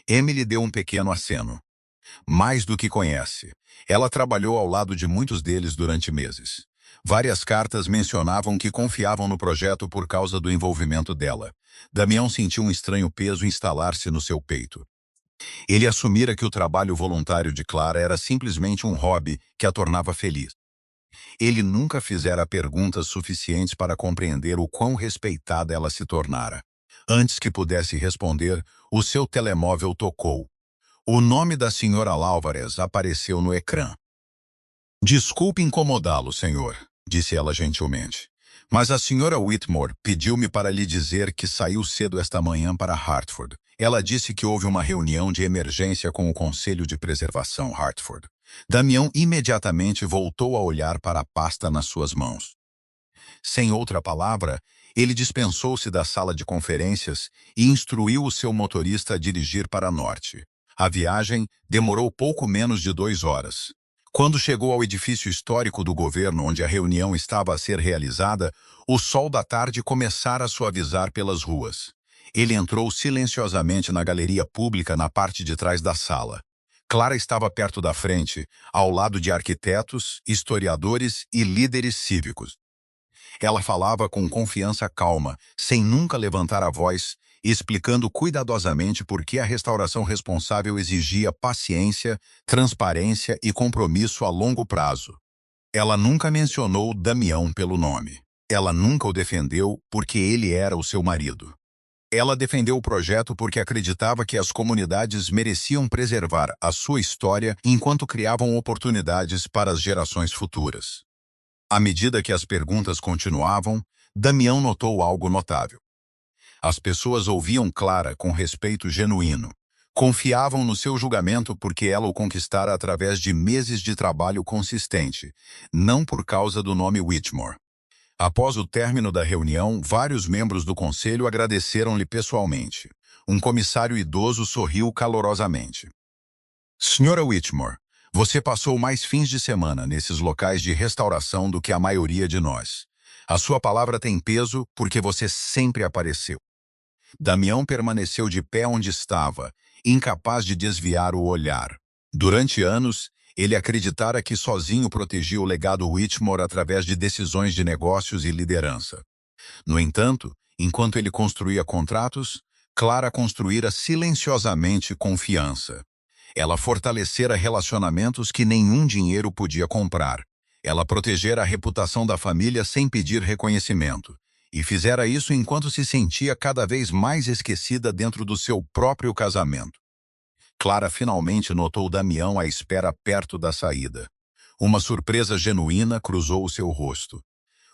[SPEAKER 1] Emily deu um pequeno aceno. Mais do que conhece. Ela trabalhou ao lado de muitos deles durante meses. Várias cartas mencionavam que confiavam no projeto por causa do envolvimento dela. Damião sentiu um estranho peso instalar-se no seu peito. Ele assumira que o trabalho voluntário de Clara era simplesmente um hobby que a tornava feliz. Ele nunca fizera perguntas suficientes para compreender o quão respeitada ela se tornara. Antes que pudesse responder, o seu telemóvel tocou. O nome da senhora Álvarez apareceu no ecrã. Desculpe incomodá-lo, senhor, disse ela gentilmente. Mas a senhora Whitmore pediu-me para lhe dizer que saiu cedo esta manhã para Hartford. Ela disse que houve uma reunião de emergência com o Conselho de Preservação Hartford. Damião imediatamente voltou a olhar para a pasta nas suas mãos. Sem outra palavra, ele dispensou-se da sala de conferências e instruiu o seu motorista a dirigir para norte. A viagem demorou pouco menos de 2 horas. Quando chegou ao edifício histórico do governo onde a reunião estava a ser realizada, o sol da tarde começara a suavizar pelas ruas. Ele entrou silenciosamente na galeria pública na parte de trás da sala. Clara estava perto da frente, ao lado de arquitetos, historiadores e líderes cívicos. Ela falava com confiança calma, sem nunca levantar a voz, explicando cuidadosamente por que a restauração responsável exigia paciência, transparência e compromisso a longo prazo. Ela nunca mencionou Damião pelo nome. Ela nunca o defendeu porque ele era o seu marido. Ela defendeu o projeto porque acreditava que as comunidades mereciam preservar a sua história enquanto criavam oportunidades para as gerações futuras. À medida que as perguntas continuavam, Damião notou algo notável. As pessoas ouviam Clara com respeito genuíno. Confiavam no seu julgamento porque ela o conquistara através de meses de trabalho consistente, não por causa do nome Whitmore. Após o término da reunião, vários membros do conselho agradeceram-lhe pessoalmente. Um comissário idoso sorriu calorosamente. Senhora Whitmore, você passou mais fins de semana nesses locais de restauração do que a maioria de nós. A sua palavra tem peso porque você sempre apareceu. Damião permaneceu de pé onde estava, incapaz de desviar o olhar. Durante anos, ele acreditara que sozinho protegia o legado Whitmore através de decisões de negócios e liderança. No entanto, enquanto ele construía contratos, Clara construíra silenciosamente confiança. Ela fortalecera relacionamentos que nenhum dinheiro podia comprar. Ela protegera a reputação da família sem pedir reconhecimento. E fizera isso enquanto se sentia cada vez mais esquecida dentro do seu próprio casamento. Clara finalmente notou Damião à espera perto da saída. Uma surpresa genuína cruzou o seu rosto.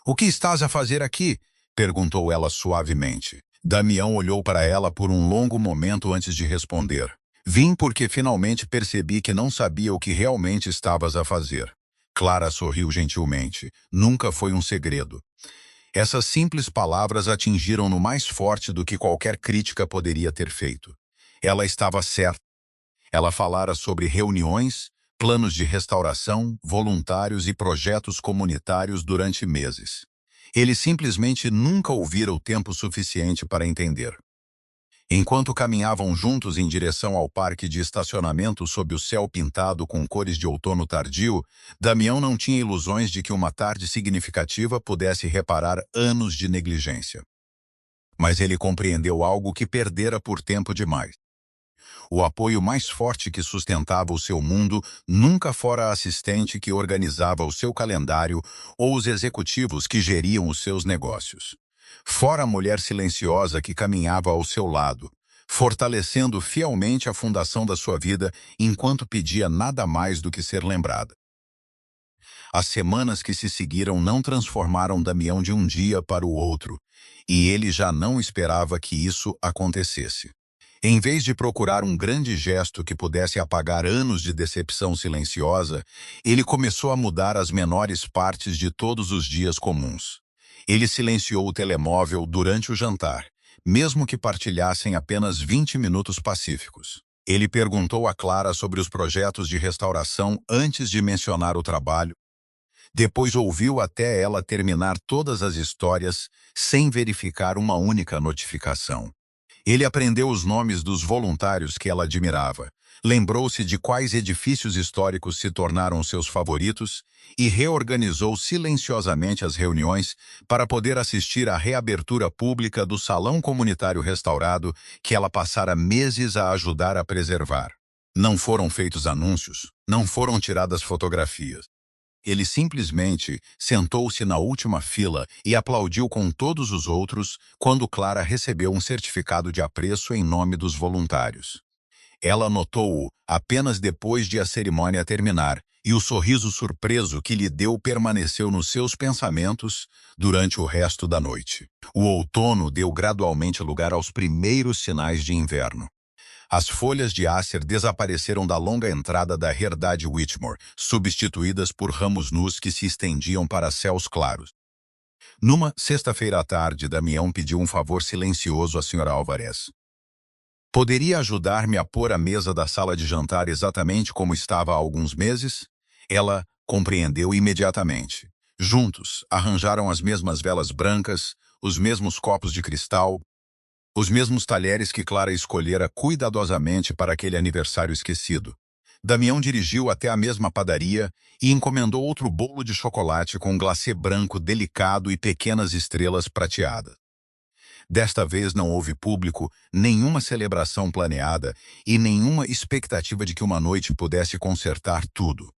[SPEAKER 1] "O que estás a fazer aqui?" perguntou ela suavemente. Damião olhou para ela por um longo momento antes de responder. "Vim porque finalmente percebi que não sabia o que realmente estavas a fazer." Clara sorriu gentilmente. Nunca foi um segredo. Essas simples palavras atingiram-no mais forte do que qualquer crítica poderia ter feito. Ela estava certa. Ela falara sobre reuniões, planos de restauração, voluntários e projetos comunitários durante meses. Ele simplesmente nunca ouvira o tempo suficiente para entender. Enquanto caminhavam juntos em direção ao parque de estacionamento sob o céu pintado com cores de outono tardio, Damião não tinha ilusões de que uma tarde significativa pudesse reparar anos de negligência. Mas ele compreendeu algo que perdera por tempo demais. O apoio mais forte que sustentava o seu mundo nunca fora a assistente que organizava o seu calendário ou os executivos que geriam os seus negócios. Fora a mulher silenciosa que caminhava ao seu lado, fortalecendo fielmente a fundação da sua vida enquanto pedia nada mais do que ser lembrada. As semanas que se seguiram não transformaram Damião de um dia para o outro, e ele já não esperava que isso acontecesse. Em vez de procurar um grande gesto que pudesse apagar anos de decepção silenciosa, ele começou a mudar as menores partes de todos os dias comuns. Ele silenciou o telemóvel durante o jantar, mesmo que partilhassem apenas 20 minutos pacíficos. Ele perguntou a Clara sobre os projetos de restauração antes de mencionar o trabalho. Depois ouviu até ela terminar todas as histórias sem verificar uma única notificação. Ele aprendeu os nomes dos voluntários que ela admirava, lembrou-se de quais edifícios históricos se tornaram seus favoritos e reorganizou silenciosamente as reuniões para poder assistir à reabertura pública do salão comunitário restaurado que ela passara meses a ajudar a preservar. Não foram feitos anúncios, não foram tiradas fotografias. Ele simplesmente sentou-se na última fila e aplaudiu com todos os outros quando Clara recebeu um certificado de apreço em nome dos voluntários. Ela notou-o apenas depois de a cerimônia terminar, e o sorriso surpreso que lhe deu permaneceu nos seus pensamentos durante o resto da noite. O outono deu gradualmente lugar aos primeiros sinais de inverno. As folhas de ácer desapareceram da longa entrada da herdade Whitmore, substituídas por ramos nus que se estendiam para céus claros. Numa sexta-feira à tarde, Damião pediu um favor silencioso à Sra. Alvarez. "Poderia ajudar-me a pôr a mesa da sala de jantar exatamente como estava há alguns meses?" Ela compreendeu imediatamente. Juntos, arranjaram as mesmas velas brancas, os mesmos copos de cristal, os mesmos talheres que Clara escolhera cuidadosamente para aquele aniversário esquecido. Damião dirigiu até a mesma padaria e encomendou outro bolo de chocolate com glacê branco delicado e pequenas estrelas prateadas. Desta vez não houve público, nenhuma celebração planeada e nenhuma expectativa de que uma noite pudesse consertar tudo.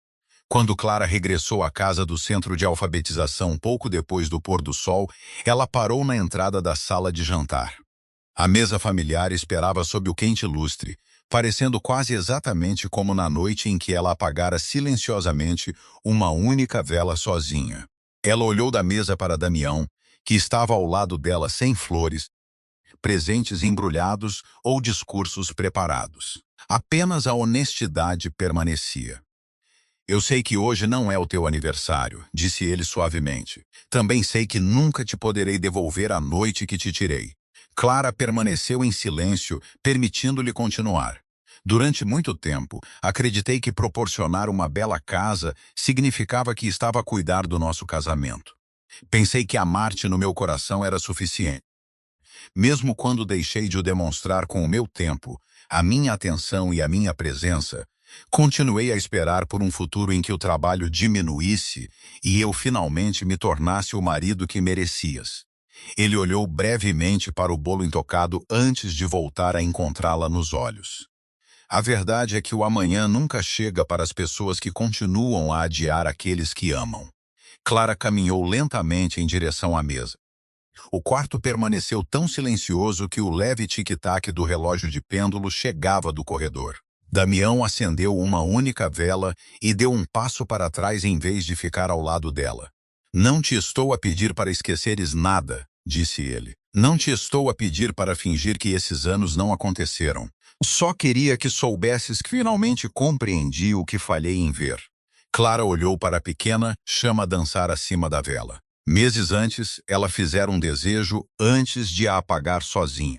[SPEAKER 1] Quando Clara regressou à casa do centro de alfabetização pouco depois do pôr do sol, ela parou na entrada da sala de jantar. A mesa familiar esperava sob o quente lustre, parecendo quase exatamente como na noite em que ela apagara silenciosamente uma única vela sozinha. Ela olhou da mesa para Damião, que estava ao lado dela sem flores, presentes embrulhados ou discursos preparados. Apenas a honestidade permanecia. Eu sei que hoje não é o teu aniversário, disse ele suavemente. Também sei que nunca te poderei devolver a noite que te tirei. Clara permaneceu em silêncio, permitindo-lhe continuar. Durante muito tempo, acreditei que proporcionar uma bela casa significava que estava a cuidar do nosso casamento. Pensei que amar-te no meu coração era suficiente. Mesmo quando deixei de o demonstrar com o meu tempo, a minha atenção e a minha presença, continuei a esperar por um futuro em que o trabalho diminuísse e eu finalmente me tornasse o marido que merecias. Ele olhou brevemente para o bolo intocado antes de voltar a encontrá-la nos olhos. A verdade é que o amanhã nunca chega para as pessoas que continuam a adiar aqueles que amam. Clara caminhou lentamente em direção à mesa. O quarto permaneceu tão silencioso que o leve tic-tac do relógio de pêndulo chegava do corredor. Damião acendeu uma única vela e deu um passo para trás em vez de ficar ao lado dela. Não te estou a pedir para esqueceres nada, disse ele. Não te estou a pedir para fingir que esses anos não aconteceram. Só queria que soubesses que finalmente compreendi o que falhei em ver. Clara olhou para a pequena chama dançar acima da vela. Meses antes, ela fizera um desejo antes de a apagar sozinha.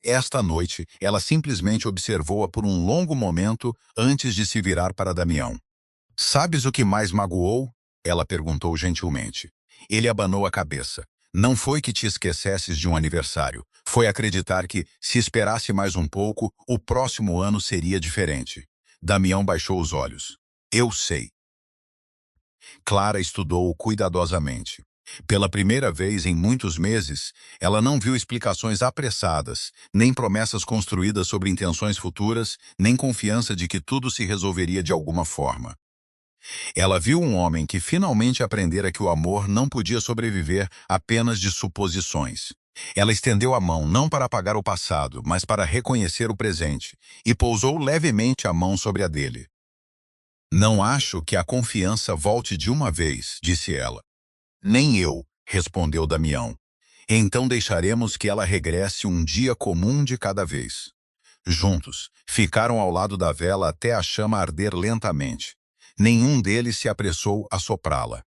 [SPEAKER 1] Esta noite, ela simplesmente observou-a por um longo momento antes de se virar para Damião. Sabes o que mais magoou? Ela perguntou gentilmente. Ele abanou a cabeça. Não foi que te esquecesses de um aniversário. Foi acreditar que, se esperasse mais um pouco, o próximo ano seria diferente. Damião baixou os olhos. Eu sei. Clara estudou-o cuidadosamente. Pela primeira vez em muitos meses, ela não viu explicações apressadas, nem promessas construídas sobre intenções futuras, nem confiança de que tudo se resolveria de alguma forma. Ela viu um homem que finalmente aprendera que o amor não podia sobreviver apenas de suposições. Ela estendeu a mão não para apagar o passado, mas para reconhecer o presente, e pousou levemente a mão sobre a dele. Não acho que a confiança volte de uma vez, disse ela. Nem eu, respondeu Damião. Então deixaremos que ela regresse um dia comum de cada vez. Juntos, ficaram ao lado da vela até a chama arder lentamente. Nenhum deles se apressou a soprá-la.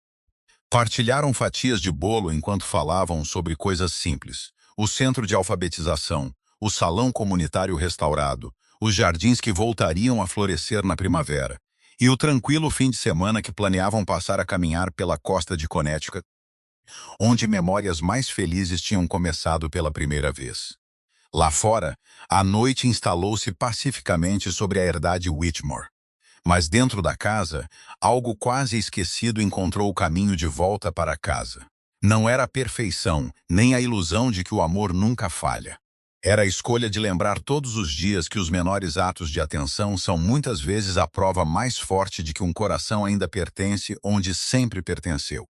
[SPEAKER 1] Partilharam fatias de bolo enquanto falavam sobre coisas simples. O centro de alfabetização, o salão comunitário restaurado, os jardins que voltariam a florescer na primavera, e o tranquilo fim de semana que planeavam passar a caminhar pela costa de Connecticut, onde memórias mais felizes tinham começado pela primeira vez. Lá fora, a noite instalou-se pacificamente sobre a herdade Whitmore. Mas dentro da casa, algo quase esquecido encontrou o caminho de volta para casa. Não era a perfeição, nem a ilusão de que o amor nunca falha. Era a escolha de lembrar todos os dias que os menores atos de atenção são muitas vezes a prova mais forte de que um coração ainda pertence onde sempre pertenceu.